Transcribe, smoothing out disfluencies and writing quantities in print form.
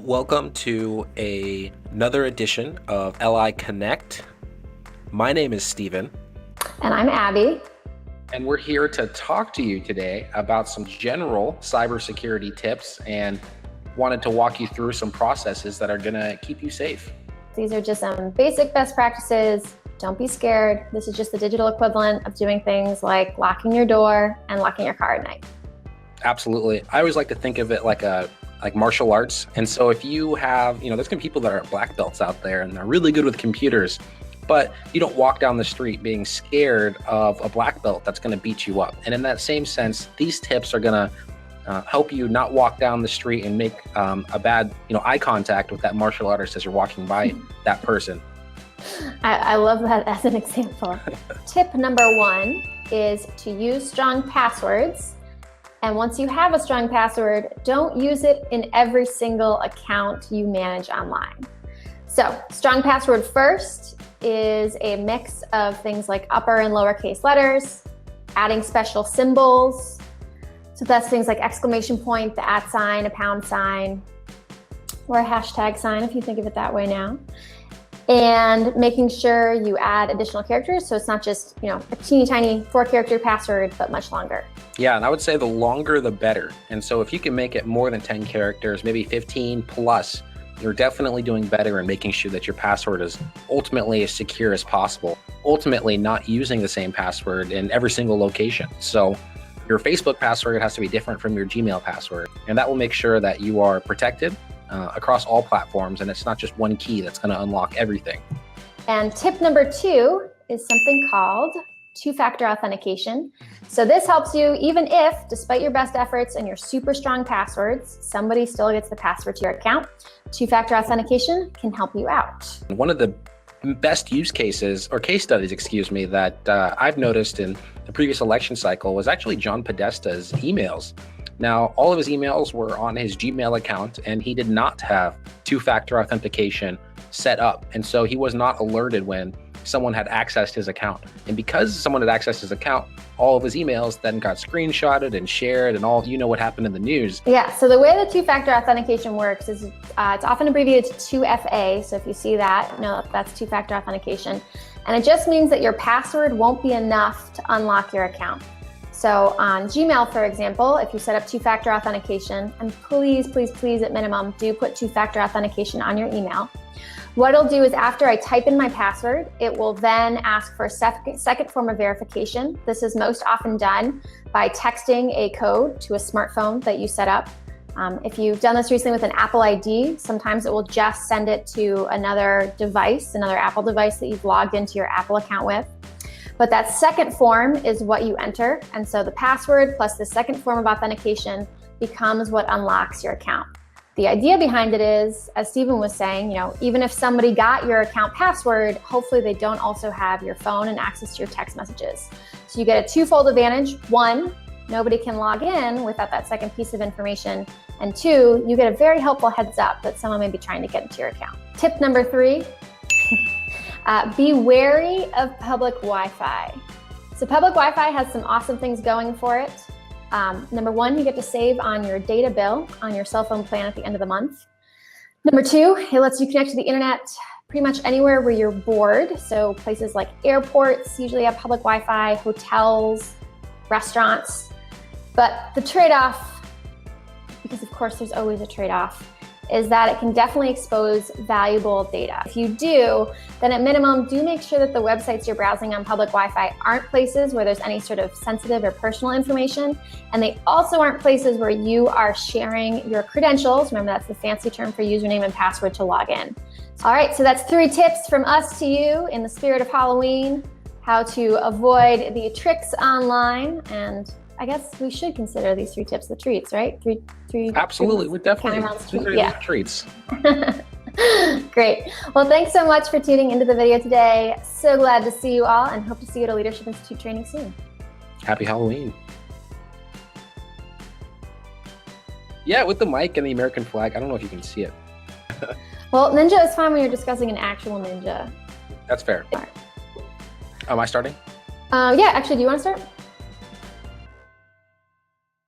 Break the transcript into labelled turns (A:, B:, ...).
A: Welcome to another edition of LI Connect. My name is Steven.
B: And I'm Abby.
A: And we're here to talk to you today about some general cybersecurity tips and wanted to walk you through some processes that are going to keep you safe.
B: These are just some basic best practices. Don't be scared. This is just the digital equivalent of doing things like locking your door and locking your car at night.
A: Absolutely. I always like to think of it like martial arts. And so if you have, there's gonna be people that are black belts out there and they're really good with computers, but you don't walk down the street being scared of a black belt that's gonna beat you up. And in that same sense, these tips are gonna help you not walk down the street and make a bad, eye contact with that martial artist as you're walking by that person.
B: I love that as an example. Tip number 1 is to use strong passwords. And once you have a strong password, don't use it in every single account you manage online. So strong password first is a mix of things like upper and lowercase letters, adding special symbols. So that's things like exclamation point, the @ sign, a pound sign, or a hashtag sign if you think of it that way now. And making sure you add additional characters. So it's not just, a teeny tiny 4-character password, but much longer.
A: Yeah, and I would say the longer, the better. And so if you can make it more than 10 characters, maybe 15 plus, you're definitely doing better in making sure that your password is ultimately as secure as possible. Ultimately not using the same password in every single location. So your Facebook password has to be different from your Gmail password. And that will make sure that you are protected across all platforms, and it's not just one key that's going to unlock everything.
B: And tip number 2 is something called two-factor authentication. So this helps you even if, despite your best efforts and your super strong passwords, somebody still gets the password to your account. Two-factor authentication can help you out.
A: One of the best use cases, or case studies, that I've noticed in the previous election cycle was actually John Podesta's emails. Now, all of his emails were on his Gmail account, and he did not have two-factor authentication set up. And so he was not alerted when someone had accessed his account. And because someone had accessed his account, all of his emails then got screenshotted and shared, and all what happened in the news.
B: Yeah, so the way the two-factor authentication works is it's often abbreviated to 2FA. So if you see that, no, that's two-factor authentication. And it just means that your password won't be enough to unlock your account. So on Gmail, for example, if you set up two-factor authentication, and please, please, please, at minimum, do put two-factor authentication on your email. What it'll do is after I type in my password, it will then ask for a second form of verification. This is most often done by texting a code to a smartphone that you set up. If you've done this recently with an Apple ID, sometimes it will just send it to another device, another Apple device that you've logged into your Apple account with. But that second form is what you enter. And so the password plus the second form of authentication becomes what unlocks your account. The idea behind it is, as Steven was saying, even if somebody got your account password, hopefully they don't also have your phone and access to your text messages. So you get a twofold advantage. 1, nobody can log in without that second piece of information. And 2, you get a very helpful heads up that someone may be trying to get into your account. Tip number 3. Be wary of public Wi-Fi. So public Wi-Fi has some awesome things going for it. Number 1, you get to save on your data bill on your cell phone plan at the end of the month. Number 2, it lets you connect to the internet pretty much anywhere where you're bored. So places like airports usually have public Wi-Fi, hotels, restaurants. But the trade-off, because of course there's always a trade-off, is that it can definitely expose valuable data. If you do, then at minimum, do make sure that the websites you're browsing on public Wi-Fi aren't places where there's any sort of sensitive or personal information. And they also aren't places where you are sharing your credentials. Remember, that's the fancy term for username and password to log in. All right, so that's 3 tips from us to you in the spirit of Halloween, how to avoid the tricks online. And I guess we should consider these 3 tips the treats, right? Three.
A: Absolutely, we definitely treats.
B: Great. Well, thanks so much for tuning into the video today. So glad to see you all and hope to see you at a Leadership Institute training soon.
A: Happy Halloween. Yeah, with the mic and the American flag. I don't know if you can see it.
B: Well, ninja is fine when you're discussing an actual ninja.
A: That's fair.
B: All right.
A: Am I starting?
B: Yeah, actually, do you want to start?